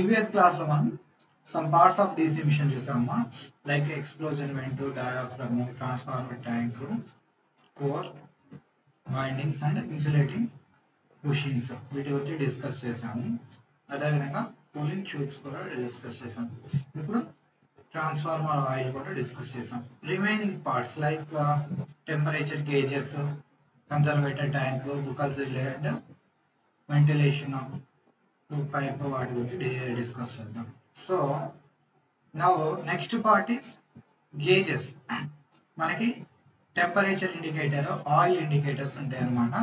Previous class లో మనం some parts of DC emission చూసామా, like explosion vent, diaphragm, transformer tank, core, windings and insulating bushings వీటి గురించి discuss చేసాము. అదేవిధంగా కూలింగ్ ట్యూబ్స్ కూడా డిస్కస్ చేసాం. ఇప్పుడు ట్రాన్స్ఫార్మర్ ఆయిల్ కూడా డిస్కస్ చేసాం. Remaining parts like temperature gauges, conservator tank, Buchholz relay and ventilation pipe వాటి గురించి డిస్కస్ చేద్దాం. So now next part is gauges. మనకి టెంపరేచర్ ఇండికేటర్, ఆయిల్ ఇండికేటర్స్ ఉంటాయి అన్నమాట.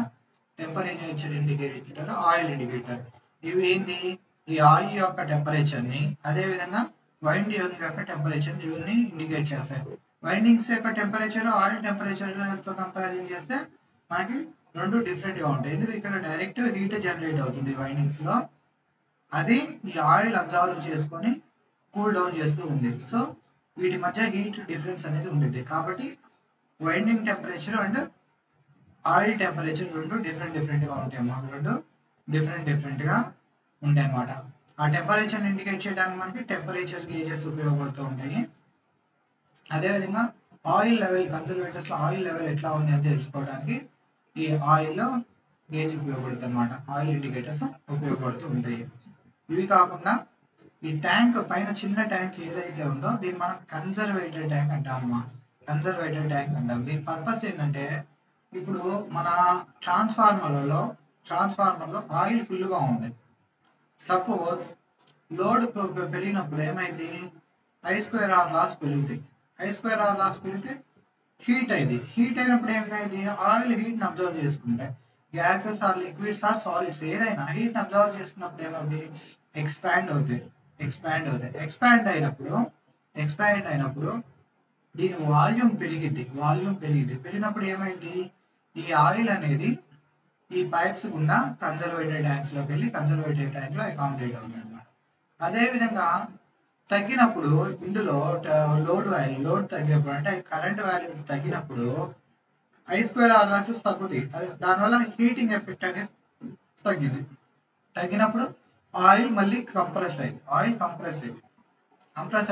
టెంపరేచర్ ఇండికేటర్, ఆయిల్ ఇండికేటర్, ఇవి ఏంటి? ఈ ఆయిల్ యొక్క టెంపరేచర్ ని, అదే విధంగా వైండ్ యొక్క టెంపరేచర్ ని ఇండికేట్ చేస్తాయి. వైండింగ్స్ యొక్క టెంపరేచర్ ఆయిల్ టెంపరేచర్ తో కంపారిజన్ చేస్తే మనకి రెండు డిఫరెంట్ గా ఉంటాయి. ఎందుకు? ఇక్కడ డైరెక్ట్ హీట్ జనరేట్ అవుతుంది వైండింగ్స్ లో, అది ఈ ఆయిల్ అబ్జర్వ్ చేసుకొని కూల్ డౌన్ చేస్తూ ఉంది. సో వీటి మధ్య హీట్ డిఫరెన్స్ అనేది ఉంటుంది. కాబట్టి winding temperature and oil temperature రెండు డిఫరెంట్ గా ఉంటాయి అన్నమాట. రెండు డిఫరెంట్ గా ఉంటాయి అన్నమాట. ఆ టెంపరేచర్ ఇండికేట్ చేయడానికి మనకి టెంపరేచర్ గేజెస్ ఉపయోగపడుతూ ఉంటాయి. అదేవిధంగా ఆయిల్ లెవెల్, కన్జర్వేటర్స్ లో ఆయిల్ లెవెల్ ఎట్లా ఉంది అని తెలుసుకోవడానికి ఈ ఆయిల్ గేజ్ ఉపయోగపడుతుంది అన్నమాట. ఆయిల్ ఇండికేటర్స్ ఉపయోగపడుతూ ఉంటాయి. ఇవి కాకుండా ఈ ట్యాంక్ పైన చిన్న ట్యాంక్ ఏదైతే ఉందో దీన్ని మనం కన్జర్వేటర్ ట్యాంక్ అంటామమ్మా. కన్జర్వేటర్ ట్యాంక్ అంటాం. దీని పర్పస్ ఏంటంటే, ఇప్పుడు మన ట్రాన్స్ఫార్మర్లో ఆయిల్ ఫుల్గా ఉంది. సపోజ్ లోడ్ పెరిగినప్పుడు ఏమైంది? I2R లాస్ పెరుగుతాయి. I2R లాస్ పెరిగితే హీట్ అయింది. హీట్ అయినప్పుడు ఏమైంది? ఆయిల్ హీట్ని అబ్జర్వ్ చేసుకుంటాయి. Gases or liquids or solids ఏదైనా హీట్ని అబ్జర్వ్ చేసుకున్నప్పుడు ఏమవుతుంది? ఎక్స్పాండ్ అవుతాయి. ఎక్స్పాండ్ అయినప్పుడు దీని వాల్యూమ్ పెరిగింది. పెరిగినప్పుడు ఏమైంది? ఈ ఆయిల్ అనేది ఈ పైప్స్ గుండా కన్జర్వేటర్ ట్యాంక్స్ లోకి వెళ్ళి కన్జర్వేటర్ ట్యాంక్ లో అకామిడేట్ అవుతుంది అన్నమాట. అదేవిధంగా తగ్గినప్పుడు ఇందులో లోడ్ తగ్గినప్పుడు, అంటే కరెంట్ వాల్యూ తగ్గినప్పుడు I2R లాసెస్ తగ్గుతాయి. దానివల్ల హీటింగ్ ఎఫెక్ట్ అనేది తగ్గినప్పుడు ఆయిల్ మళ్ళీ కంప్రెస్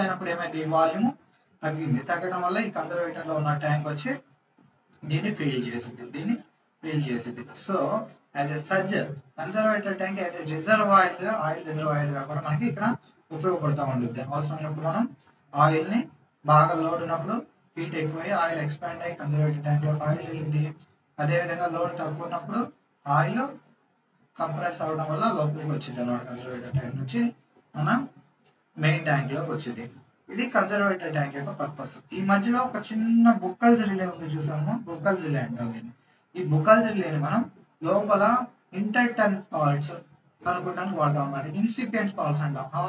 అయినప్పుడు ఏమైంది? వాల్యూమ్ తగ్గడం వల్ల ఈ కన్జర్వేటర్ లో ఉన్న ట్యాంక్ వచ్చి దీన్ని ఫెయిల్ చేసింది. So as a such conservator tank as a reservoir, oil reservoir గా కూడా మనకి ఇక్కడ ఉపయోగపడుతూ ఉంటుంది. అవసరమైనప్పుడు మనం ఆయిల్ ని బాగా లోడ్ ఉన్నప్పుడు హీట్ ఎక్కువై ఆయిల్ ఎక్స్పాండ్ అయ్యి కన్జర్వేటర్ ట్యాంక్ లోకి ఆయిల్ వెళ్ళింది. అదేవిధంగా లోడ్ తక్కువ ఉన్నప్పుడు ఆయిల్ కంప్రెస్ అవడం వల్ల లోపలికి వచ్చింది అన్నమాట. కన్జర్వేటర్ ట్యాంక్ నుంచి మన మెయిన్ ట్యాంక్ లోకి వచ్చింది. ఇది కన్జర్వేటర్ ట్యాంక్ యొక్క పర్పస్. ఈ మధ్యలో ఒక చిన్న బుక్కల్స్ రిలే ఉంది, చూసాము. బుక్కల్స్ రిలే అంటాం దీన్ని. ఈ బుక్కల్స్ రిలేని మనం లోపల ఇంటర్టర్న్ ఫాల్ట్స్ కనుక్కోవడానికి వాడతాం అన్నమాట. ఇన్సిపియంట్ ఫాల్ట్స్ అంటాం. ఆ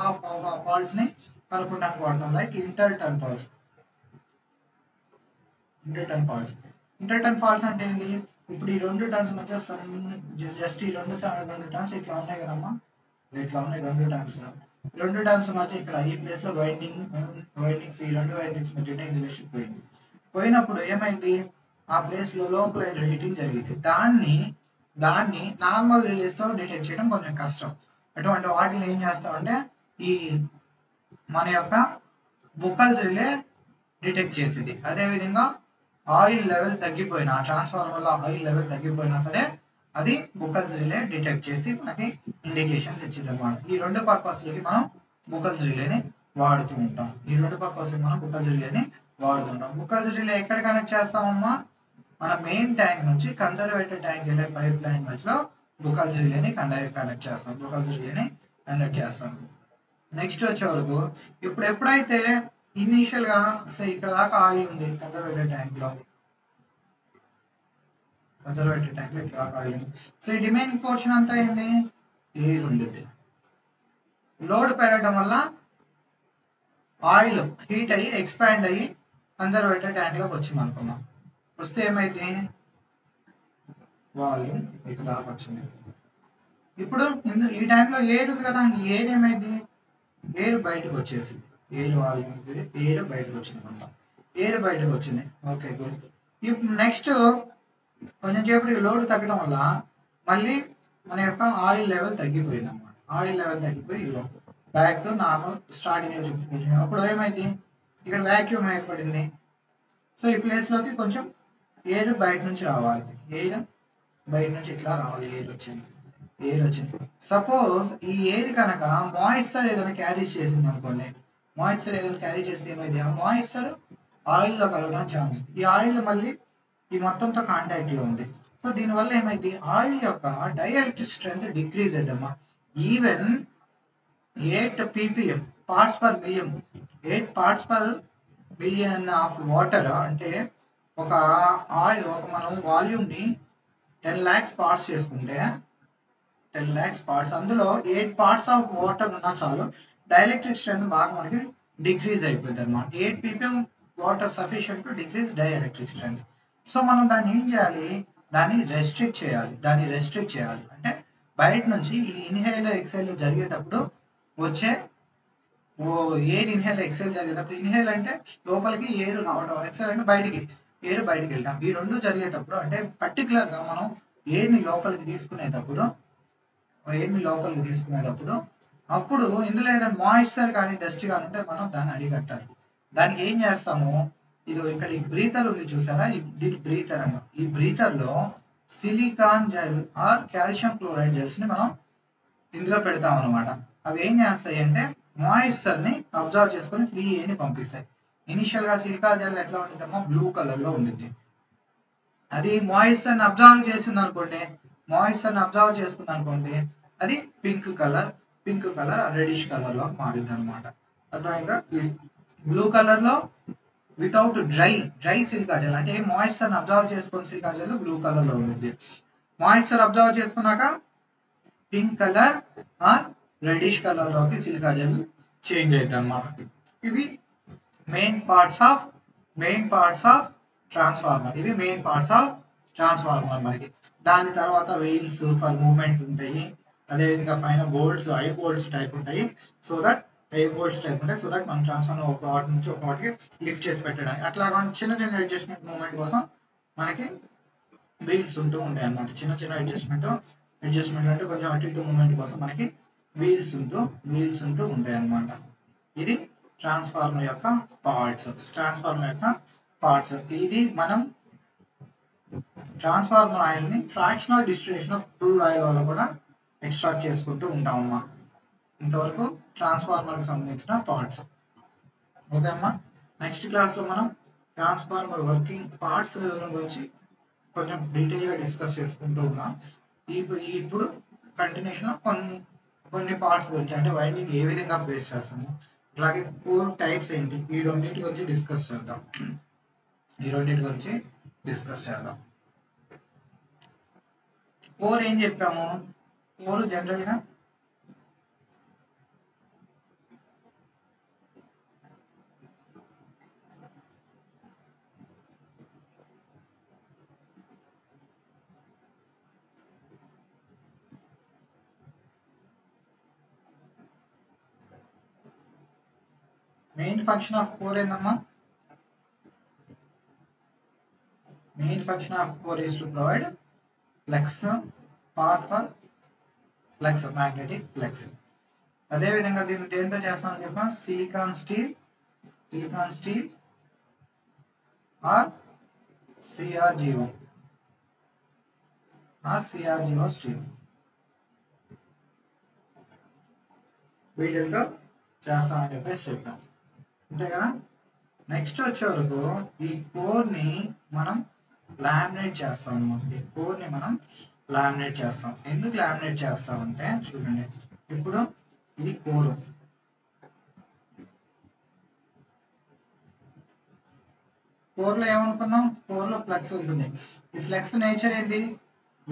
ఫాల్ట్స్ ని కనుక్కోవడానికి వాడతాం. లైక్ ఇంటర్టర్న్ ఫాల్ట్స్ అంటే ఏంటి? ఇప్పుడు ఈ రెండు టర్న్స్ మధ్య జస్ట్ ఈ రెండు టర్న్స్ ఇట్లా ఉన్నాయి కదమ్మా, ఇట్లా ఉన్నాయి రెండు టర్న్స్ మధ్య ఇక్కడ ఈ ప్లేస్ లో వైండింగ్స్ ఈ రెండు వైండింగ్స్ మధ్య ఇన్సులేషన్ పోయినప్పుడు ఏమైంది? ఆ ప్లేస్ లో లోకలైజ్డ్ హీటింగ్ జరిగింది. దాన్ని నార్మల్ రిలేస్ తో డిటెక్ట్ చేయడం కొంచెం కష్టం. అటువంటి వాటిని ఏం చేస్తామంటే ఈ మన యొక్క బుక్కల్స్ రిలే డిటెక్ట్ చేసేది. అదేవిధంగా ఆయిల్ లెవెల్ తగ్గిపోయినా, ట్రాన్స్ఫార్మర్ లో ఆయిల్ లెవెల్ తగ్గిపోయినా సరే అది బుక్కల్స్ రిలే డిటెక్ట్ చేసి మనకి ఇండికేషన్స్ ఇచ్చింది అన్నమాట. ఈ రెండు పర్పస్ లకి మనం బుక్కల్స్ రిలేని వాడుతూ ఉంటాం. బుక్కల్స్ రిలే ఎక్కడ కనెక్ట్ చేస్తామమ్మా? మన మెయిన్ ట్యాంక్ నుంచి కన్జర్వేటర్ ట్యాంక్ వెళ్ళే పైప్ లైన్ మధ్యలో బుక్కల్స్ రిలేని కనెక్ట్ చేస్తాం. నెక్స్ట్ వచ్చే వరకు ఇప్పుడు ఎప్పుడైతే ఇనీషియల్ గా ఇక్కడ దాకా ఆయిల్ ఉంది కన్జర్వేటర్ ట్యాంక్ లో ఇక్కడ దాకా ఆయిల్ ఉంది. సో ఈ రిమైనింగ్ పోర్షన్ అంతా ఏంది? ఎయిర్ ఉండేది. లోడ్ పెరగడం వల్ల ఆయిల్ హీట్ అయ్యి ఎక్స్పాండ్ అయ్యి కన్జర్వేటర్ ట్యాంక్ లోకి వచ్చింది అనుకున్నాం. వస్తే ఏమైంది? వాల్యూమ్ ఇక్కడ దాకా వచ్చింది. ఇప్పుడు ఈ ట్యాంక్ లో ఎయిర్ ఉంది కదా, ఈ ఎయిర్ ఏమైంది? ఎయిర్ బయటకు వచ్చేసింది. ఎయిర్ బయటకు వచ్చింది. Okay, good. ఇప్పుడు నెక్స్ట్ కొంచెం సేపటికి లోడ్ తగ్గడం వల్ల మళ్ళీ మన యొక్క ఆయిల్ లెవెల్ తగ్గిపోయింది అన్నమాట. ఆయిల్ లెవెల్ తగ్గిపోయి బ్యాక్ టు నార్మల్ స్టార్టింగ్ లో చూపించాను. అప్పుడు ఏమైంది, ఇక్కడ వాక్యూమ్ ఏర్పడింది. సో ఈ ప్లేస్ లోకి కొంచెం ఎయిర్ బయట నుంచి రావాలి. ఎయిర్ బయట నుంచి ఇట్లా రావాలి. ఎయిర్ వచ్చింది. సపోజ్ ఈ ఎయిర్ కనుక మాయిశ్చర్ ఏదైనా క్యారీ చేసింది అనుకోండి. మాయిశ్చర్ ఏదైనా క్యారీ చేస్తే ఏమైంది, ఆ మాయిశ్చర్ ఆయిల్ లో కలవడానికి ఛాన్స్. ఈ ఆయిల్ మళ్ళీ ఈ మొత్తంతో కాంటాక్ట్ లో ఉంది. సో దీనివల్ల ఏమైంది, ఆయిల్ యొక్క డైఎలక్ట్రిక్ స్ట్రెంత్ డిక్రీజ్ అవుతుందమ్మా. Even 8 ppm parts per million, 8 parts per million of water అంటే ఒక మనం వాల్యూమ్ ని 10 lakhs పార్ట్స్ చేసుకుంటే 10 lakhs పార్ట్స్, అందులో 8 పార్ట్స్ ఆఫ్ వాటర్ ఉన్నా చాలు డైఎలక్ట్రిక్ స్ట్రెంత్ బాగా మనకి డిక్రీజ్ అయిపోయింది అనమాట. 8 ppm water sufficient to decrease dielectric strength. So మనం దాన్ని ఏం చేయాలి, దాన్ని రెస్ట్రిక్ట్ చేయాలి. అంటే బయట నుంచి ఈ ఇన్హేల్ ఎక్సైల్ జరిగేటప్పుడు వచ్చే ఎయిర్ ఇన్హేల్ జరిగేటప్పుడు, ఇన్హేల్ అంటే లోపలికి ఎయిర్ రావడం, ఎక్సైల్ అంటే బయటికి ఎయిర్ బయటికి వెళ్ళడం. ఈ రెండు జరిగేటప్పుడు అంటే పర్టికులర్ గా మనం ఎయిర్ ని లోపలికి తీసుకునేటప్పుడు అప్పుడు ఇందులో ఏదైనా మాయిశ్చర్ కానీ డస్ట్ కానీ ఉంటే మనం దాన్ని అరికట్టాలి. దానికి ఏం చేస్తాము, ఇది ఇక్కడ ఈ బ్రీతర్ ఉంది చూసారా, దీని బ్రీతర్ అన్న. ఈ బ్రీతర్ లో silicon gel are calcium chloride gels ని మనం ఇందులో పెడతాం అనమాట. అవి ఏం చేస్తాయి అంటే మాయిశ్చర్ ని అబ్జర్వ్ చేసుకొని ఫ్రీ ఎయిర్ ని పంపిస్తాయి. ఇనిషియల్ గా సిలికాన్ జెల్ ఎట్లా ఉంటుందమ్మా, బ్లూ కలర్ లో ఉండిద్ది. అది మాయిశ్చర్ ని అబ్జర్వ్ చేసుకుంది అనుకోండి, అది పింక్ కలర్ రెడిష్ కలర్ లో మారింది అనమాట. అర్థమైందా. బ్లూ కలర్ లో వితౌట్ డ్రై సిలికా జెల్, అంటే మాయిశ్చర్ అబ్జర్వ్ చేసుకుని సిలికా జెల్ బ్లూ కలర్ లో ఉంటుంది. మాయిశ్చర్ అబ్జర్వ్ చేసుకున్నాక pink colour or reddish colour లోకి సిలికా జెల్ చేంజ్ అవుతుంది అనమాట. ఇవి మెయిన్ పార్ట్స్ ఆఫ్ ట్రాన్స్ఫార్మర్. మనకి దాని తర్వాత వెయిల్స్ ఫర్ మూవ్మెంట్ ఉంటాయి. అదేవిధంగా పైన బోల్ట్స్, ఐ బోల్ట్స్ టైప్ ఉంటాయి. సో దట్ మనం ట్రాన్స్ఫార్మర్ ఒక వాటి నుంచి ఒక వాటికి లిఫ్ట్ చేసి పెట్టడానికి, అట్లా చిన్న అడ్జస్ట్మెంట్ మూవ్మెంట్ కోసం మనకి వీల్స్ ఉంటూ ఉంటాయి అన్నమాట. చిన్న అడ్జస్ట్మెంట్ అంటే కొంచెం అటు ఇటు మూవ్మెంట్ కోసం మనకి వీల్స్ ఉంటూ ఉంటాయి అన్నమాట. ఇది ట్రాన్స్ఫార్మర్ యొక్క పార్ట్స్. ఇది మనం ట్రాన్స్ఫార్మర్ ఆయిల్ ని fractional distillation of crude oil వల్ల కూడా ఎక్స్ట్రాక్ట్ చేసుకుంటూ ఉంటాం అమ్మా. ఇంతవరకు ట్రాన్స్ఫార్మర్ కి సంబంధించిన పార్ట్స్. ఓకే అమ్మా. నెక్స్ట్ క్లాస్ లో మనం ట్రాన్స్ఫార్మర్ వర్కింగ్ పార్ట్స్ గురించి కొంచెం డీటెయిల్ గా డిస్కస్ చేసుకుంటూ ఉన్నాం. ఇప్పుడు కంటిన్యూషన్ కొన్ని పార్ట్స్ గురించి, అంటే వైండింగ్ ఏ విధంగా ప్లేస్ చేస్తాము, అలాగే కోర్ టైప్స్ ఏంటి, ఈ రెండింటి గురించి డిస్కస్ చేద్దాం. కోర్ ఏం చెప్పాము, కోర్ జనరల్ గా మెయిన్ ఫంక్షన్ ఆఫ్ కోర్ ఏందమ్మా, main function of core is to provide flux, power for flux, magnetic flux. అదే విధంగా దీన్ని దేంతో చేస్తామని చెప్పా, silicon steel or CRGO steel, వీటితో చేస్తామని చెప్పేసి చెప్పాం. అంతే కదా. నెక్స్ట్ వచ్చే వరకు ఈ కోర్ ని మనం లామినేట్ చేస్తాం అన్నమాట. ఎందుకు లామినేట్ చేస్తామంటే చూడండి, ఇప్పుడు ఇది కోర్ లో ఏమనుకున్నాం, కోర్ లో ఫ్లక్స్ ఉంటుంది. ఈ ఫ్లక్స్ నేచర్ ఏంటి,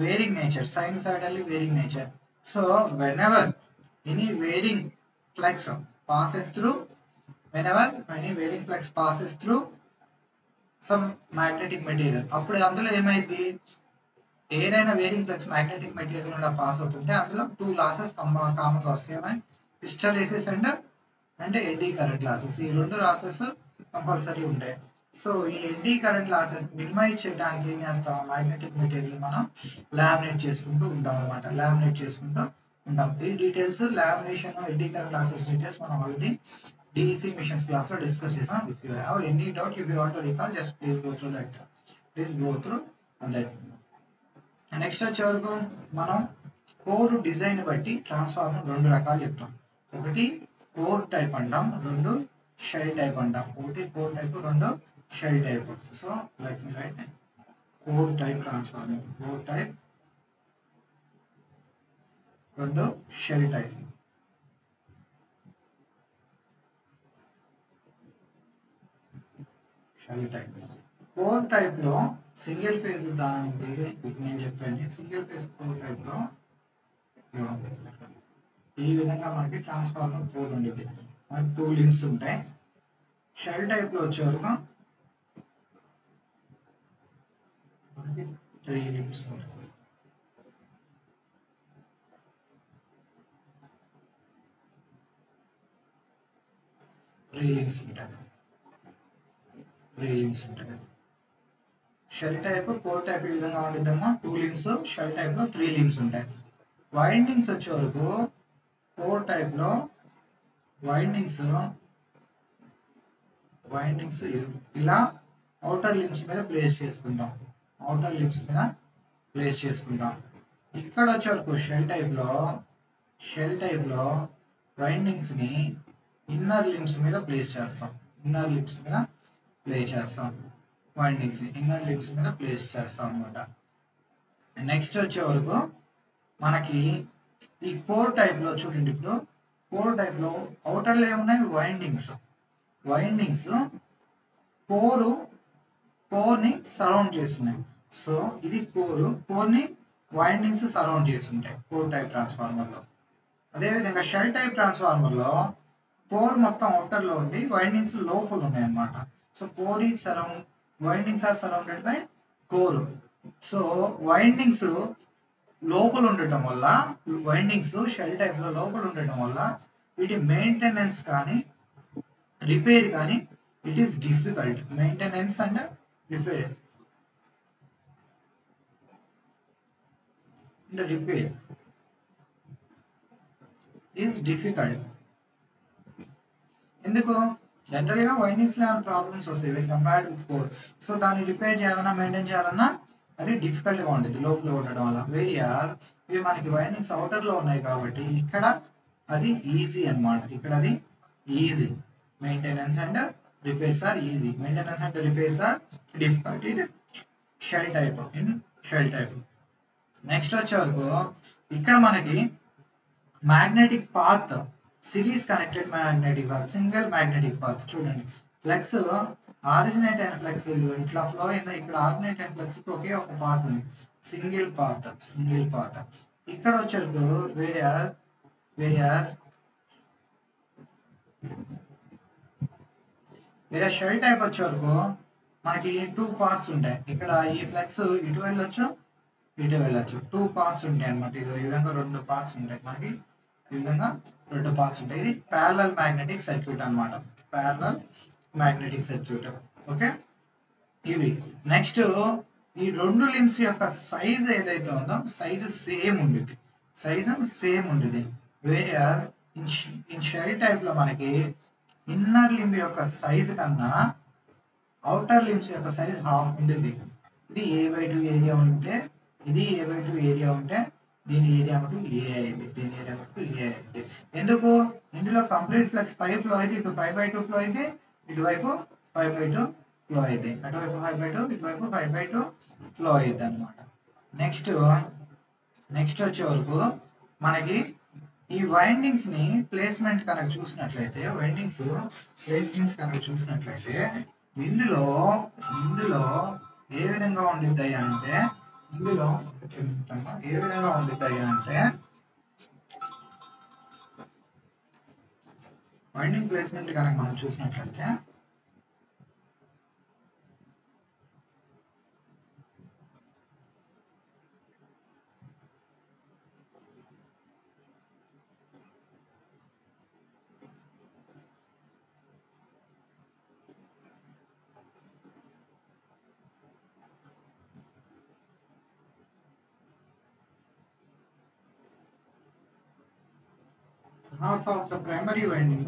varying nature, sinusoidally varying nature. So whenever any varying flux passes through some magnetic material, అప్పుడు అందులో ఏమైంది, ఏదైనా వేరింగ్ ఫ్లక్స్ మ్యాగ్నెటిక్ మెటీరియల్ నుండి పాస్ అవుతుంటే అందులో 2 లాసెస్ కామన్ గా వస్తాయి, hysteresis and eddy current losses. ఈ 2 లాసెస్ కంపల్సరీ ఉంటాయి. సో ఈ ఎడ్డీ కరెంట్ లాసెస్ మినిమైజ్ చేయడానికి ఏం చేస్తాం, మ్యాగ్నెటిక్ మెటీరియల్ మనం లామినేట్ చేసుకుంటూ ఉంటాం అనమాట. లామినేట్ చేసుకుంటూ ఉంటాం. ఈ details lamination eddy current losses details మనం ఆల్రెడీ డిసి మిషన్స్ క్లాస్ లో డిస్కస్ చేసాం. If you have any doubt, if you want to recall, just please go through that. Next వచ్చే వరకు మనం కోర్ డిజైన్ బట్టి ట్రాన్స్ఫార్మర్ రెండు రకాలు చెప్తాం. ఒకటి కోర్ టైప్ అంటాం, రెండు షెల్ టైప్ అంటాం. ఒకటి కోర్ టైప్, రెండు shell type. So let me write core type transformer, core type, రెండు shell type. Shell type core type లో సింగిల్ ఫేజ్ దానికి నేను చెప్పాను. సింగిల్ ఫేజ్ కోర్ టైప్ లో ఈ విధంగా మనకి ట్రాన్స్ఫార్మర్ కోర్ ఉండేది, మనకి 2 లింక్స్ ఉంటాయి. షెల్ టైప్ లో వచ్చే వరకు మనకి 3 లింక్స్ ఉంటాయి. 3 లింక్స్ ఉంటాయి. షెల్ టైప్, కోర్ టైప్ ఈ విధంగా ఉండిద్దమ్మా. 2 లింక్స్, షెల్ టైప్ లో 3 లింక్స్ ఉంటాయి. వైండింగ్స్ వచ్చే వరకు కోర్ టైప్ లో వైండింగ్స్ ఇలా అవుటర్ లింక్స్ మీద ప్లేస్ చేసుకుంటాం. ఇక్కడ వచ్చే వరకు షెల్ టైప్ లో వైండింగ్స్ ని ఇన్నర్ లింక్స్ మీద ప్లేస్ చేస్తాం. వైండింగ్స్ ఇన్నర్ లింక్స్ మీద ప్లేస్ చేస్తాం అన్నమాట. నెక్స్ట్ వచ్చే వరకు మనకి ఈ కోర్ టైప్ లో చూడండి, ఇప్పుడు కోర్ టైప్ లో అవుటర్ లో ఏమున్నాయి, వైండింగ్స్ కోర్ ని సరౌండ్ చేస్తున్నాయి. సో ఇది కోర్ ని వైండింగ్స్ సరౌండ్ చేస్తుంటాయి కోర్ టైప్ ట్రాన్స్ఫార్మర్ లో. అదేవిధంగా షెల్ టైప్ ట్రాన్స్ఫార్మర్ లో కోర్ మొత్తం అవుటర్ లో ఉండి వైండింగ్స్ లోపల ఉన్నాయి అన్నమాట. So windings are surrounded by core. So windings లోపల ఉండటం వల్ల, షెల్ టైప్ లో లోపల ఉండటం వల్ల వీటి మెయింటెనెన్స్ కానీ రిపేర్ కానీ it is difficult. Maintenance and repair is difficult. ఎందుకు? జనరల్ గా వైండింగ్స్ లో ప్రాబ్లమ్స్ వస్తాయి when compared with core. So దాన్ని రిపేర్ చేయాలన్నా మెయింటైన్ చేయాలన్నా అది డిఫికల్ట్ గా ఉంటుంది లోపల ఉండడం వల్ల. వేరియస్ ఇవి మనకి వైండింగ్స్ అవుటర్ లో ఉన్నాయి కాబట్టి ఇక్కడ అది ఈజీ అన్నమాట. Maintenance and repairs are easy. Difficult ఇది షెల్ టైప్. నెక్స్ట్ వచ్చే వరకు ఇక్కడ మనకి magnetic path, series connected magnetic path, single magnetic path. చూడండి, ఫ్లక్స్ ఆరిజినేట్ అయిన ఫ్లక్స్ ఇట్లా ఫ్లో అయిన, ఇక్కడ ఆరిజినేట్ అయిన ఫ్లక్స్ ఒకే ఒక పాత్ ఉంది, సింగిల్ పాత్. ఇక్కడ వచ్చేటప్పుడు వేరియస్ షెల్ టైప్ వచ్చే వరకు మనకి 2 పాత్స్ ఉంటాయి. ఇక్కడ ఈ ఫ్లక్స్ ఇటు వెళ్ళొచ్చు, 2 పాత్స్ ఉంటాయి అన్నమాట. ఇది ఈ విధంగా 2 పాత్స్ ఉంటాయి మనకి. ఇది ప్యారలల్ మ్యాగ్నెటిక్ సర్క్యూట్ అన్నమాట. ఓకే, ఇవి. నెక్స్ట్ ఈ 2 లింక్స్ యొక్క సైజ్ ఏదైతే ఉందో సైజ్ సేమ్ ఉండేది. వేరియస్ ఇన్ షెల్ టైప్ లో మనకి ఇన్నర్ లింబ్ యొక్క సైజ్ కన్నా అవుటర్ లింబ్స్ యొక్క సైజ్ హాఫ్ ఉండేది. ఇది A/2 ఏరియా ఉంటే, దీని ఏరియా మటు ఏ అయింది. ఎందుకు? ఇందులో కంప్లీట్ ఫ్లక్స్ 5 ఫ్లో అయితే ఇటు 5/2 ఫ్లో అయితే, ఇటువైపు 5/2 ఫ్లో అయితే, అటువైపు 5/2 ఇటువైపు 5/2 ఫ్లో అయింది అనమాట. నెక్స్ట్ వచ్చే వరకు మనకి ఈ వైండింగ్స్ ని ప్లేస్మెంట్ కనుక చూసినట్లయితే, ఇందులో ఏ విధంగా ఉండిద్దాయి అంటే, వైండింగ్ ప్లేస్మెంట్ కనుక మనం చూసినట్లయితే half of the primary winding,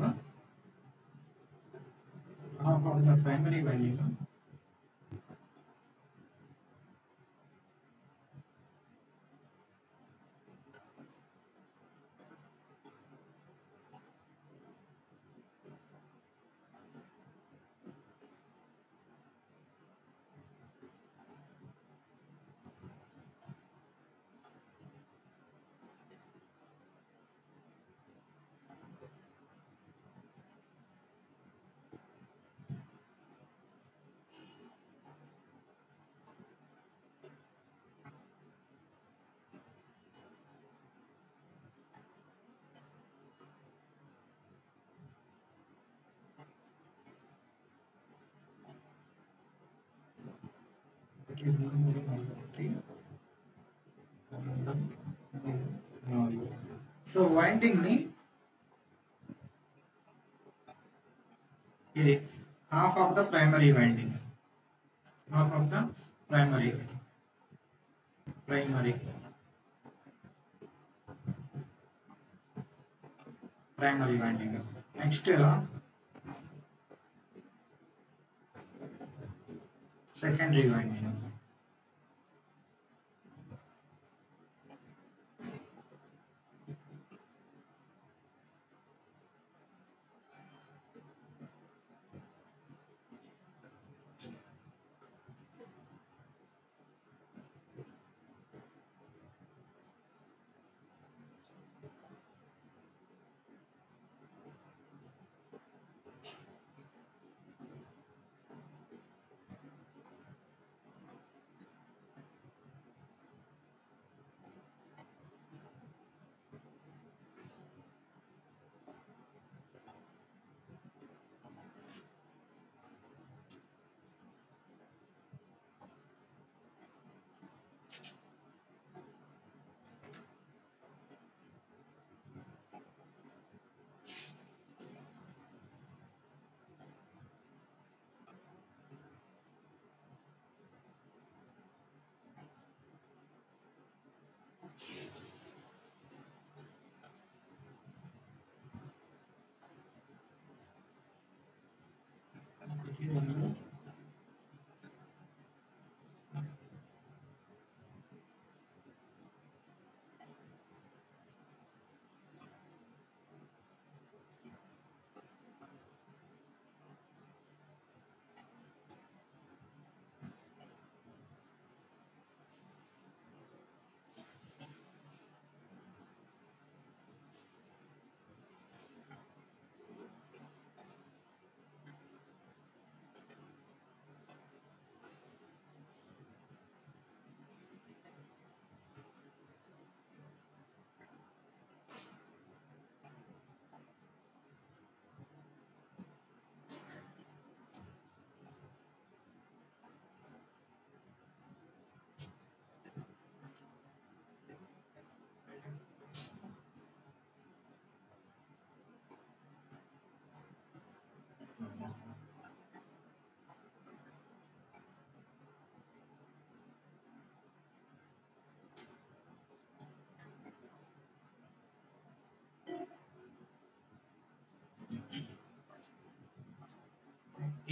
so winding ని ఇది half of the primary winding, half of the primary winding. Next secondary winding.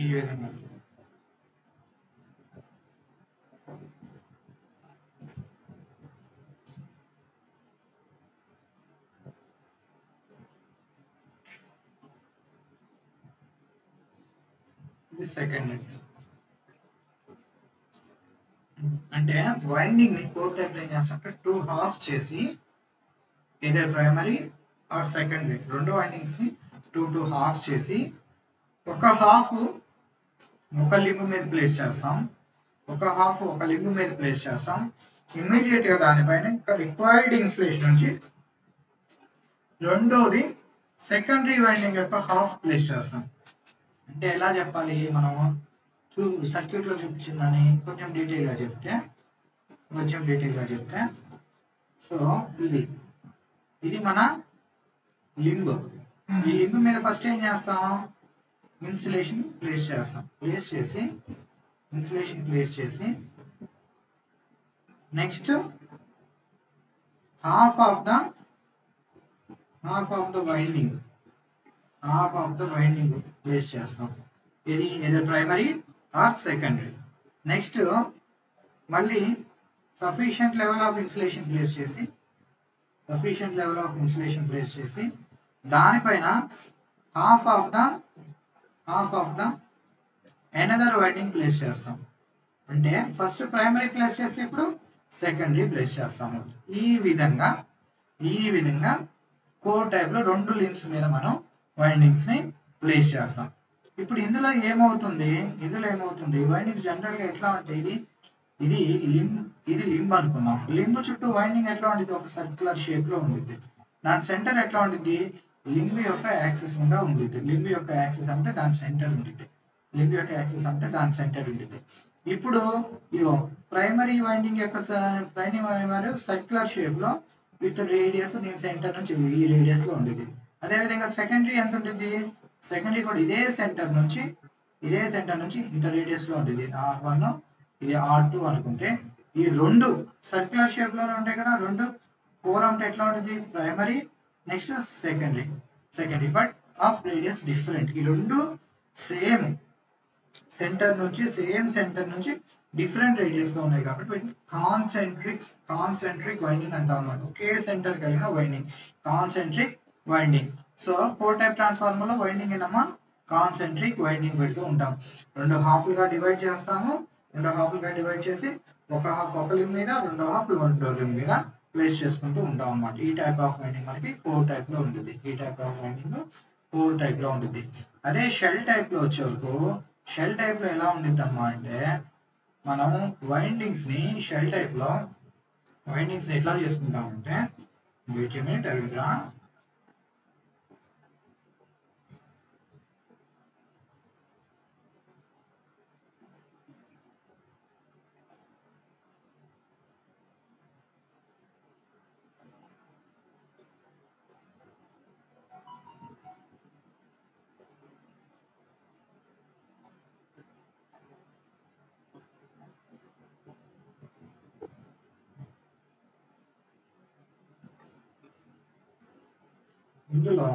ఈ విధంగా ఇది సెకండ్. అంటే వైండింగ్ ని కోర్ టైప్ ఏం చేస్తామంటే 2 హాఫ్ చేసి ఇదర్ ప్రైమరీ ఆర్ సెకండరీ రెండు వైండింగ్స్ ని 2 హాఫ్ చేసి ఒక హాఫ్ ఒక లింబ్ మీద ప్లేస్ చేస్తాం, ఒక హాఫ్ ఒక లింబ్ మీద ప్లేస్ చేస్తాం. ఇమ్మీడియట్ గా దానిపైన రిక్వైర్డ్ ఇన్సులేషన్ నుంచి రెండోది సెకండరీ వైండింగ్ యొక్క హాఫ్ ప్లేస్ చేస్తాం. అంటే ఎలా చెప్పాలి, మనం సర్క్యూట్ లో చూపించిందని కొంచెం డీటెయిల్ గా చెప్తే సో ఇది మన లింబ్. ఈ లింబ్ మీద ఫస్ట్ ఏం చేస్తాం, ఇన్సులేషన్ ప్లేస్ చేసి next half of the half of the winding place చేస్తాం. ఇది ప్రైమరీ ఆర్ సెకండరీ. నెక్స్ట్ మళ్ళీ sufficient level of insulation place చేసి దానిపైన half of the another winding place చేస్తాం. అంటే ఫస్ట్ ప్రైమరీ ప్లేస్ చేసి ఇప్పుడు సెకండరీ ప్లేస్ చేస్తాము. ఈ విధంగా కోర్ టైప్ లో 2 లింక్స్ మీద మనం వైండింగ్స్ ని ప్లేస్ చేస్తాం. ఇప్పుడు ఇందులో ఏమవుతుంది, వైండింగ్స్ జనరల్ గా ఎట్లా ఉంటాయి, ఇది లింబ్ అనుకున్నాం. లింబ్ చుట్టూ వైండింగ్ ఎట్లా ఉంటుంది, ఒక సర్క్యులర్ షేప్ లో ఉంటుంది. దాని సెంటర్ ఎట్లా ఉంటుంది, లింబ్ యొక్క యాక్సిస్ మీద ఉంటుంది. లింబ్ యొక్క యాక్సిస్ అంటే దాని సెంటర్ ఉంటుంది. ఇప్పుడు ఇగో ప్రైమరీ వైండింగ్ యొక్క సర్క్యులర్ షేప్ లో విత్ రేడియస్ దీని సెంటర్ నుంచి ఈ రేడియస్ లో ఉంటుంది. అదే విధంగా సెకండరీ ఎంత ఉంటుంది, సెకండరీ కూడా ఇదే సెంటర్ నుంచి ఇంత రేడియస్ లో ఉంటుంది. R1 ఇది R2 అనుకుంటే ఈ 2 సర్క్యులర్ షేప్ లోనే ఉంటాయి కదా. 2 కోర్ అంటే ఎట్లా ఉంటుంది, primary next secondary but of radius different. ఈ 2 సేమ్ సెంటర్ నుంచి డిఫరెంట్ రేడియస్ లో ఉన్నాయి కాబట్టి కాన్సెంట్రిక్ వైండింగ్ అంటాం అన్నమాట. ఒకే సెంటర్ కలిగిన winding concentric winding. So core type transformer లో వైండింగ్ ఏదమ్మా, కాన్సెంట్రిక్ వైండింగ్ పెడుతూ ఉంటాం. 2 హాఫ్లుగా డివైడ్ చేస్తాము. 2 హాఫ్లుగా డివైడ్ చేసి ఒక హాఫ్ ఒక లింబ్ మీద, 2 హాఫ్ రెండో లింబ్ మీద ప్లేస్ చేసుకుంటూ ఉంటాం అన్నమాట. ఈ టైప్ ఆఫ్ వైండింగ్ మనకి కోర్ టైప్ లో ఉంటుంది. అదే షెల్ టైప్ లో వచ్చేవరకు, షెల్ టైప్ లో ఎలా ఉండిద్దమ్మా అంటే మనం వైండింగ్స్ ని ఎట్లా చేసుకుంటామంటే, ఇందులో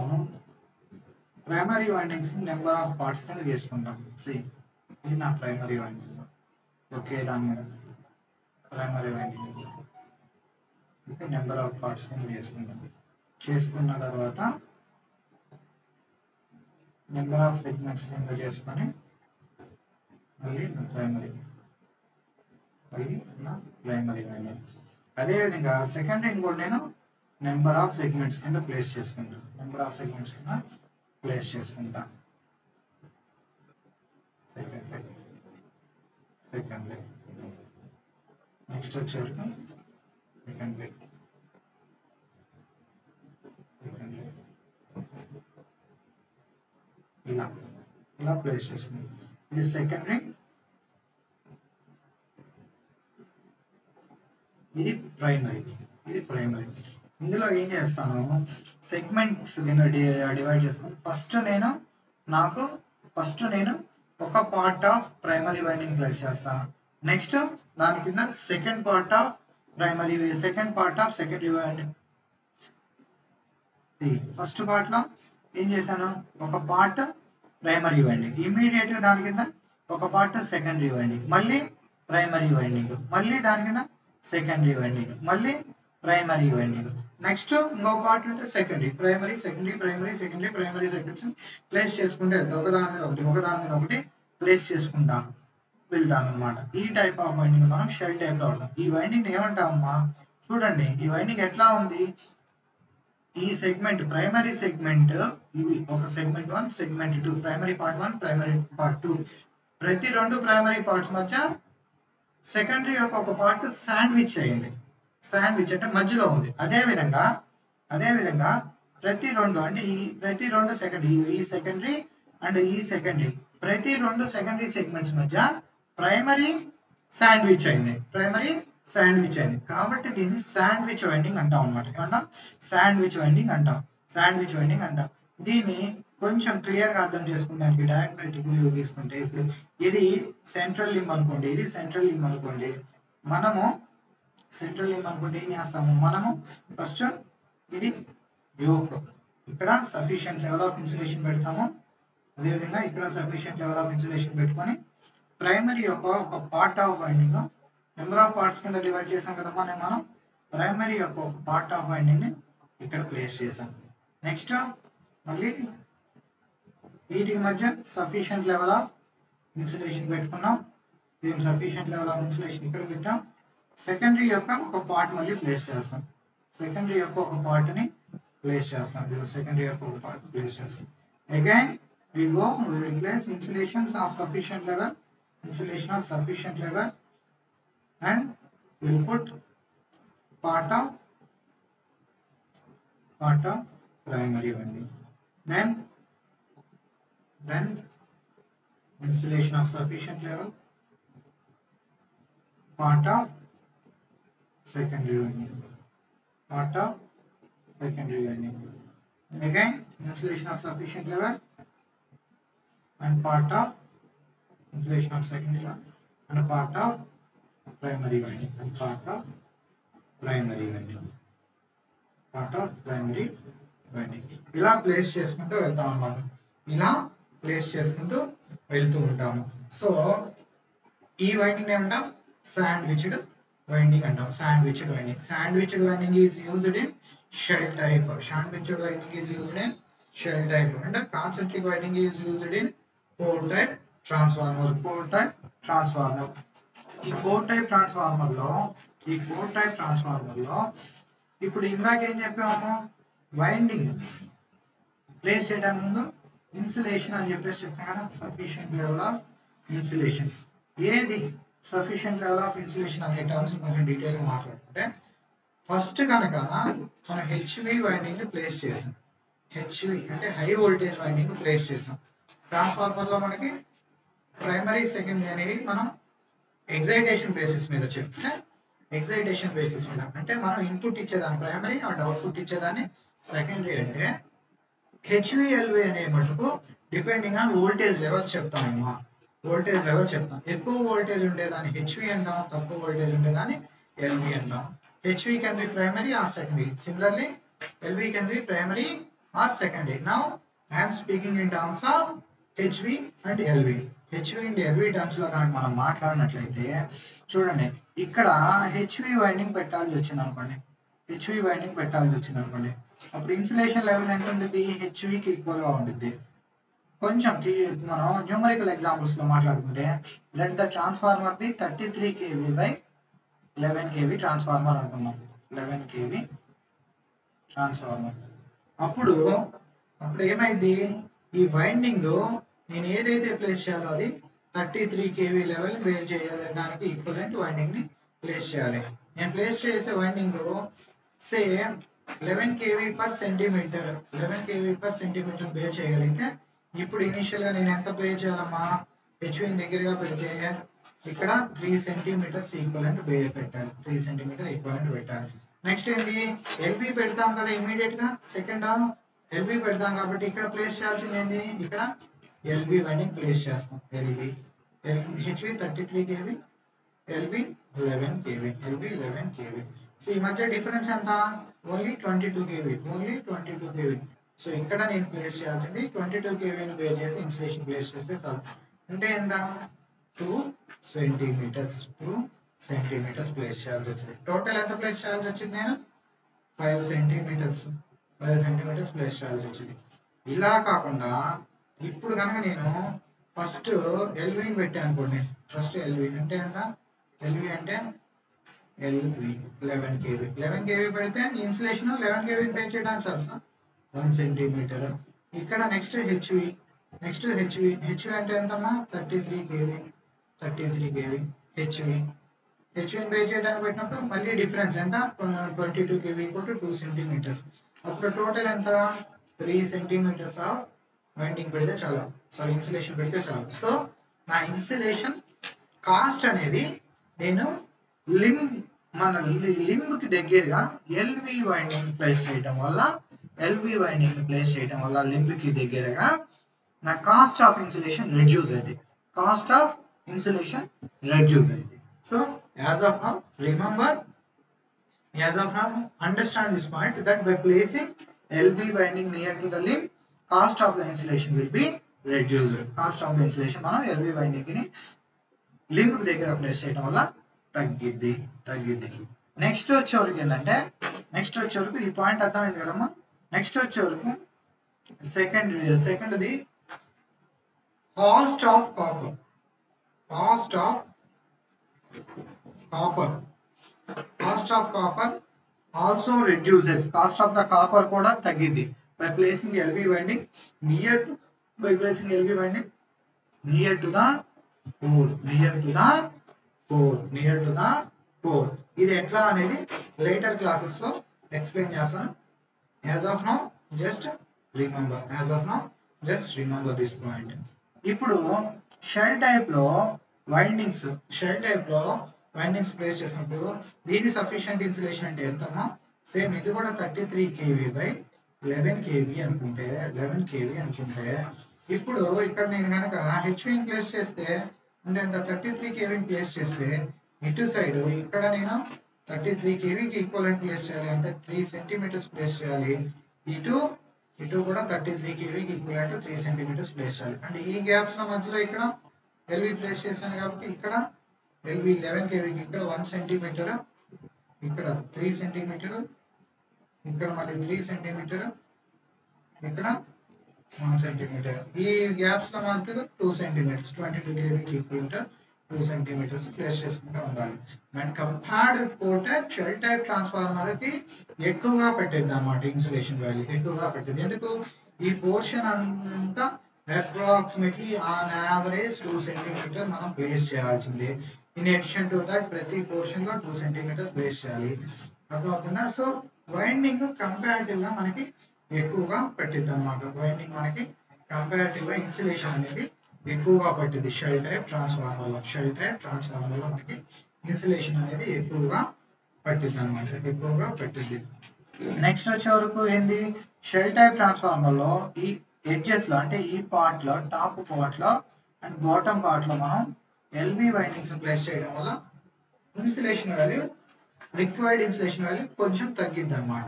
primary windings number of parts కింద చేసుకుంటాం. ఇది నా ప్రైమరీ వైండింగ్, ఓకే. దాని మీద primary winding number of parts కింద చేసుకున్న తర్వాత నెంబర్ ఆఫ్ సెగ్మెంట్స్ కింద చేసుకొని మళ్ళీ నా ప్రైమరీ వైండింగ్. అదేవిధంగా సెకండరీ కూడా నేను నెంబర్ ఆఫ్ సెగ్మెంట్స్ కింద ప్లేస్ చేసుకుంటాను. సెకండరీ నెక్స్ట్ వచ్చేవరకు సెకండరీ ఇలా ప్లేస్ చేసుకుంటాం. ఇది సెకండరీ, ఇది ప్రైమరీ. ఇందులో ఏం చేస్తాను, సెగ్మెంట్స్ కింద డివైడ్ చేసుకుని ఫస్ట్ నేను ఒక part of primary winding place చేస్తాను. నెక్స్ట్ దాని కింద second part of secondary winding. First part లో ఏం చేశాను, ఒక పార్ట్ ప్రైమరీ వైండింగ్, ఇమీడియట్ గా దాని కింద ఒక పార్ట్ సెకండరీ వైండింగ్, మళ్ళీ ప్రైమరీ వైండింగ్, మళ్ళీ దాని కింద సెకండరీ వైండింగ్, మళ్ళీ ప్రైమరీ వైండింగ్. నెక్స్ట్ ఇంకో పార్ట్ ఉంటే సెకండరీ సెకండరీ ప్లేస్ చేసుకుంటే ఒకదాని మీద ఒకటి ప్లేస్ చేసుకుంటా వెళ్తాను అనమాట. ఈ టైప్ ఆఫ్ వైండింగ్ మనం షెల్ టైప్ లో వాడతాం. ఈ వైండింగ్ ఏమంటామమ్మా, చూడండి ఈ వైండింగ్ ఎట్లా ఉంది, ఈ సెగ్మెంట్ ప్రైమరీ సెగ్మెంట్, ఒక segment 1 segment 2, primary part 1 primary part 2, ప్రతి 2 ప్రైమరీ పార్ట్స్ మధ్య సెకండరీ యొక్క ఒక పార్ట్ శాండ్విచ్ అయింది. శాండ్విచ్ అంటే మధ్యలో ఉంది. అదే విధంగా ప్రతి 2 అంటే ప్రతి 2 సెకండరీ, ఈ సెకండరీ అండ్ ఈ సెకండరీ, ప్రతి 2 సెకండరీ సెగ్మెంట్స్ మధ్య ప్రైమరీ శాండ్విచ్ అయింది. కాబట్టి దీన్ని శాండ్విచ్ వైండింగ్ అంటాం అన్నమాట. ఏమన్నా శాండ్విచ్ వైండింగ్ అంటాం. దీన్ని కొంచెం క్లియర్ గా అర్థం చేసుకుంటానికి డయాగ్నటిక్ వ్యూ తీసుకుంటే, ఇప్పుడు ఇది సెంట్రల్ లింబ్ అనుకోండి, మనము ఏం చేస్తాము, మనము ఫస్ట్ ఇది యోక్, ఇక్కడ సఫిషియంట్ లెవెల్ ఆఫ్ ఇన్సులేషన్ పెడతాము. అదేవిధంగా ఇక్కడ సఫిషియంట్ లెవెల్ ఆఫ్ ఇన్సులేషన్ పెట్టుకొని ప్రైమరీ యొక్క ఒక part of winding number of parts కింద డివైడ్ చేసాం కదా మనం ప్రైమరీ యొక్క ఒక పార్ట్ ఆఫ్ వైండింగ్ ని ఇక్కడ ప్లేస్ చేసాం. నెక్స్ట్ మళ్ళీ వీటికి మధ్య సఫిషియంట్ లెవెల్ ఆఫ్ ఇన్సులేషన్ పెట్టుకున్నాం. దీని సఫిషియంట్ లెవెల్ ఆఫ్ ఇన్సులేషన్ ఇక్కడ పెట్టాం. సెకండరీ యొక్క ఒక పార్ట్ మళ్ళీ ప్లేస్ చేస్తాం. సెకండరీ యొక్క ఒక పార్ట్ ని ప్లేస్ చేస్తాం. సెకండరీ యొక్క ఒక పార్ట్ ప్లేస్ చేస్తాం. Again we replace insulations of sufficient level, insulation of sufficient level, and we'll put part of primary winding. Then insulation of sufficient level, part of secondary winding, part of secondary winding. Again insulation of sufficient level and part of insulation of secondary one and a part of primary winding and part of primary winding, part of primary winding. ఇలా place చేసుకుంటూ వెళ్తాం అన్నమాట. ఇలా place చేసుకుంటూ వెళ్తూ ఉంటాము. So ఈ winding ఏమంటాం శాండ్విచ్డ్ వైండింగ్ అంటాం. Sandwiched winding. Sandwiched winding is used in shell type. Sandwiched winding is used in shell type and concentric winding is used in core type transformer. Core type transformer. ఈ core type transformer లో ఇప్పుడు ఇందాక ఏం చెప్పాము winding place చేయడానికి ముందు insulation అని చెప్పేసి చెప్పాం కదా. Sufficient level of insulation. ఏది సఫిషియంట్ లెవెల్ ఆఫ్ ఇన్సులేషన్ అనే టర్మ్స్ కొంచెం డీటెయిల్ గా మాట్లాడుకుంటే ఫస్ట్ కనుక మనం హెచ్వి వైండింగ్ ని ప్లేస్ చేసాం. హెచ్వి అంటే హై వోల్టేజ్ వైండింగ్ ప్లేస్ చేసాం. ట్రాన్స్ఫార్మర్ లో మనకి ప్రైమరీ సెకండరీ అనేవి మనం ఎగ్జైటేషన్ బేసిస్ మీద చెప్తే ఎగ్జైటేషన్ బేసిస్ మీద అంటే మనం ఇన్పుట్ ఇచ్చేదాన్ని ప్రైమరీ అండ్ అవుట్పుట్ ఇచ్చేదాన్ని సెకండరీ. అంటే హెచ్విఎల్వి అనే మటుకు డిపెండింగ్ ఆన్ వోల్టేజ్ లెవెల్స్ చెప్తామమ్మా. వోల్టేజ్ లెవెల్ చెప్తాం. ఎక్కువ వోల్టేజ్ ఉండేదాన్ని హెచ్వి అంటాం, తక్కువ వోల్టేజ్ ఉండేదాన్ని ఎల్వి అంటాం. HV can be primary or secondary. Similarly LV can be primary or secondary. Now I am speaking in terms of HV and LV. HV and LV terms లో కనుక మనం మాట్లాడినట్లయితే చూడండి ఇక్కడ హెచ్వి వైండింగ్ పెట్టాల్సి వచ్చింది అనుకోండి. అప్పుడు ఇన్సులేషన్ లెవెల్ ఎంత ఉంటుంది? హెచ్వికి ఈక్వల్ గా ఉంటుంది. కొంచెం మనం న్యూమరికల్ ఎగ్జాంపుల్స్ లో మాట్లాడుకుంటే let the transformer be 33 kV by 11 kV transformer అనుకున్నాం. 11 kV ట్రాన్స్ఫార్మర్. అప్పుడు ఏమైంది ఈ వైండింగ్ నేను ఏదైతే ప్లేస్ చేయాలో అది 33 kV లెవెల్ వేర్ చేయడానికి ఈక్వలెంట్ వైండింగ్ ని ప్లేస్ చేయాలి. నేను ప్లేస్ చేసే winding say 11 kV per centimetre 11 kV per centimetre wear చేయగలిగితే ఇప్పుడు ఇనిషియల్ గా నేను ఎంత ప్లేస్ చేయాలమ్మా హెచ్వి దగ్గరగా పెడితే ఇక్కడ 3 సెంటీమీటర్స్ ఈక్వలెంట్ పెట్టాలి. 3 సెంటీమీటర్ ఈక్వలెంట్ పెట్టాలి. నెక్స్ట్ ఏంటి ఎల్బి పెడతాం కదా ఇమీడియట్ గా సెకండ్ ఎల్బి పెడతాం కాబట్టి ఇక్కడ ప్లేస్ చేయాల్సింది ఏంటి ఇక్కడ ఎల్బి వైండింగ్ ప్లేస్ చేస్తాం. HV 33 kV LB 11 kV LB 11 kV. So ఈ మధ్య డిఫరెన్స్ ఎంత only 22 kV only 22 kV. So ఇక్కడ నేను ప్లేస్ చేయాల్సింది 22 kV ని వేర్ చేసి ఇన్సులేషన్ ప్లేస్ చేస్తే చాలు. అంటే ఎంత 2 సెంటీమీటర్స్ ప్లేస్ చేయాల్సి వచ్చింది. టోటల్ ఎంత ప్లేస్ చేయాల్సి వచ్చింది నేను 5 సెంటీమీటర్స్ ప్లేస్ చేయాల్సి వచ్చింది. ఇలా కాకుండా ఇప్పుడు కనుక నేను ఫస్ట్ ఎల్విని పెట్టాను అనుకోండి. ఫస్ట్ ఎల్వి అంటే ఎంత ఎల్వి అంటే ఎల్వి 11 kV 11 kV పెడితే ఇన్సులేషన్ 11 kV పే చేయడానికి చాలు 1 సెంటీమీటర్. ఇక్కడ నెక్స్ట్ హెచ్వి అంటే ఎంతమ్మా 33 kV హెచ్విని పే చేయడానికి పెట్టినప్పుడు మళ్ళీ డిఫరెన్స్ ఎంత 22 kV = 2 సెంటీమీటర్స్. అప్పుడు టోటల్ ఎంత 3 సెంటీమీటర్స్ ఆఫ్ వైండింగ్ పెడితే చాలు సారీ ఇన్సులేషన్ పెడితే చాలు. సో నా ఇన్సులేషన్ కాస్ట్ అనేది నేను లింబ్ కి దగ్గరగా ఎల్వి వైండింగ్ ప్లేస్ చేయడం వల్ల లింబ్ కి దగ్గరగా నా కాస్ట్ ఆఫ్ ఇన్సులేషన్ రెడ్యూస్ అయింది. So as of now understand this point that by placing LV winding near to the limb, cost of the insulation will be reduced. Cost of the insulation మనం LV winding ని limb దగ్గర place చేయడం వల్ల తగ్గిద్ది. Next వచ్చేవరకు ఏంటంటే ఈ point అర్థమైంది కదమ్మా. నెక్స్ట్ వచ్చేవరకు సెకండ్ది cost of copper also reduces. Cost of the copper కూడా తగ్గిద్ది by placing LV winding near to the core. ఇది ఎట్లా అనేది లేటర్ క్లాసెస్ లో ఎక్స్ప్లెయిన్ చేస్తాను. As of now just remember this point. ఇప్పుడు షెల్ టైప్ లో వైండింగ్స్ ప్లేస్ చేసినప్పుడు దీని సఫిషియెంట్ ఇన్సులేషన్ అంటే ఎంతమ్మా? సేమ్ ఇది కూడా 33 kV బై 11 kV అనుకుంటే ఇప్పుడు ఇక్కడ నేను కనుక హెచ్విని ప్లేస్ చేస్తే అంటే ఎంత 33 kV ప్లేస్ చేస్తే ఇటు సైడ్ ఇక్కడ నేను 33 kV కి ఈక్వలెంట్ ప్లేస్ చేయాలి అంటే 3 సెంటీమీటర్స్ ప్లేస్ చేయాలి. ఇటు కూడా 33 kV కి ఈక్వలెంట్ 3 సెంటీమీటర్స్ ప్లేస్ చేయాలి. అంటే ఈ గ్యాప్స్ లో మధ్యలో ఇక్కడ ఎల్వి ప్లేస్ చేశాను కాబట్టి ఇక్కడ ఎల్వి 11 kV కి ఇక్కడ 1 సెంటీమీటర్, ఇక్కడ 3 సెంటీమీటర్, ఇక్కడ మళ్ళీ 3 సెంటీమీటర్, ఇక్కడ 1 సెంటీమీటర్. ఈ గ్యాప్స్ లో మనకు 2 సెంటీమీటర్స్ 22 kV కి ఈక్వలెంట్ 2 సెంటీమీటర్స్ ప్లేస్ చేసుకుంటూ ఉండాలి. And compared core type shell type transformer కి ఎక్కువగా పెట్టేది అన్నమాట. ఇన్సులేషన్ వాల్యూ ఎక్కువగా పెట్టేది. ఎందుకు? ఈ పోర్షన్ అంతా అప్రాక్సిమేట్లీ ఆన్ యావరేజ్ 2 సెంటీమీటర్ మనం ప్లేస్ చేయాల్సిందే. ఇన్ అడిషన్ టు దట్ ప్రతి పోర్షన్ లో 2 సెంటీమీటర్ ప్లేస్ చేయాలి. అర్థమవుతుందా? సో వైండింగ్ కంపారిటివ్ గా మనకి ఎక్కువగా పెట్టిద్ది అన్నమాట. వైండింగ్ మనకి కంపారిటివ్ గా ఇన్సులేషన్ అనేది ఎక్కువగా పట్టింది షెల్ టైప్ ట్రాన్స్ఫార్మర్ లో మనకి ఇన్సులేషన్ అనేది ఎక్కువగా పట్టింది అన్నమాట. నెక్స్ట్ వచ్చే వరకు ఏంది? షెల్ టైప్ ట్రాన్స్ఫార్మర్ లో ఈ ఎడ్జెస్ లో అంటే ఈ పార్ట్ లో టాప్ పార్ట్ లో అండ్ బాటమ్ పార్ట్ లో మనం ఎల్వి వైండింగ్స్ ప్లేస్ చేయడం వల్ల insulation value required insulation value కొంచెం తగ్గిద్ది అన్నమాట.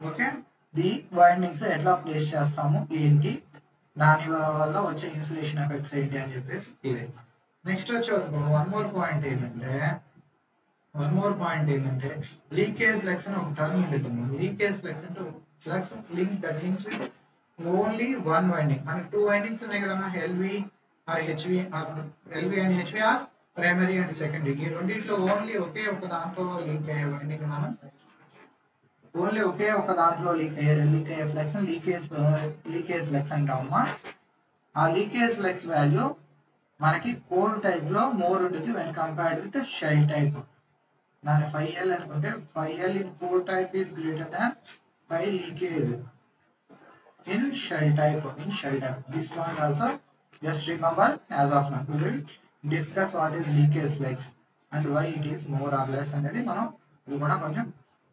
ఓకే, ది వైండింగ్స్ ఎట్లా ప్లేస్ చేస్తాము ఏంటి, దాని వల్ల వచ్చే ఇన్సులేషన్ ఎఫెక్ట్స్ ఏంటి అని చెప్పేసి ఇది. నెక్స్ట్ వచ్చే వన్ మోర్ పాయింట్ ఏంటంటే లీకేజ్ ఫ్లక్స్ అని ఒక టర్మ్ ఉంటుంది. లీకేజ్ ఫ్లక్స్ అంటే flux links with only one winding. మనకి 2 వైండింగ్స్ ఉన్నాయి కదమ్మా, LV and HV or primary and secondary. ఈ రెండింటిలో ఓన్లీ ఒకే ఒక దాంతో లీక్ అయ్యే వైండింగ్ మనం లీక్ అయ్యే ఫ్లక్స్ లీకేజ్ ఫ్లక్స్ అంటామమ్మా. ఆ లీకేజ్ ఫ్లక్స్ వాల్యూ మనకి కోర్ టైప్ లో మోర్ ఉంటుంది when compared with shell type. దాని 5L అనుకుంటే 5L in core type is greater than 5 leakage in shell type. This point also just remember as of now. We will discuss what is leakage flux and why it is more or less అనేది మనం ఇది కూడా కొంచెం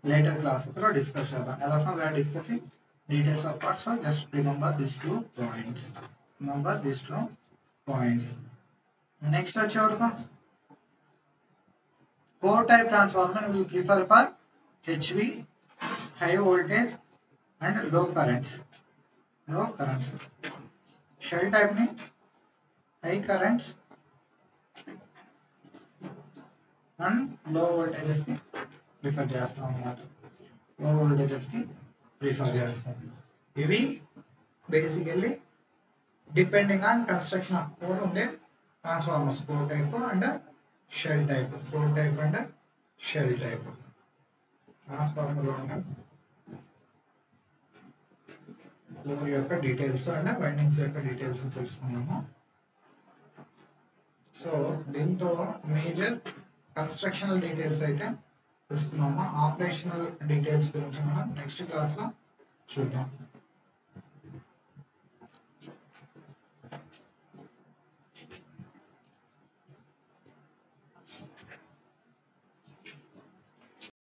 later classes లో discuss చేద్దాం. As of now we are discussing details of parts, so just remember these 2 points. Next వచ్చే వరకు core type transformer we prefer for HV, high voltage and low currents. Shell type ni high currents and low voltages ki prefer చేస్తాం అన్నమాట. ఇవి basically depending on construction of core ఉండే transformers, core type and shell type. Transformer లో ఉన్న core యొక్క details and windings యొక్క details తెలుసుకున్నాము. So దీంతో మేజర్ కన్స్ట్రక్షనల్ డీటెయిల్స్ అయితే తెలుసుకున్నాము. ఆపరేషనల్ డీటెయిల్స్ గురించి మనం నెక్స్ట్ క్లాస్ లో చూద్దాం.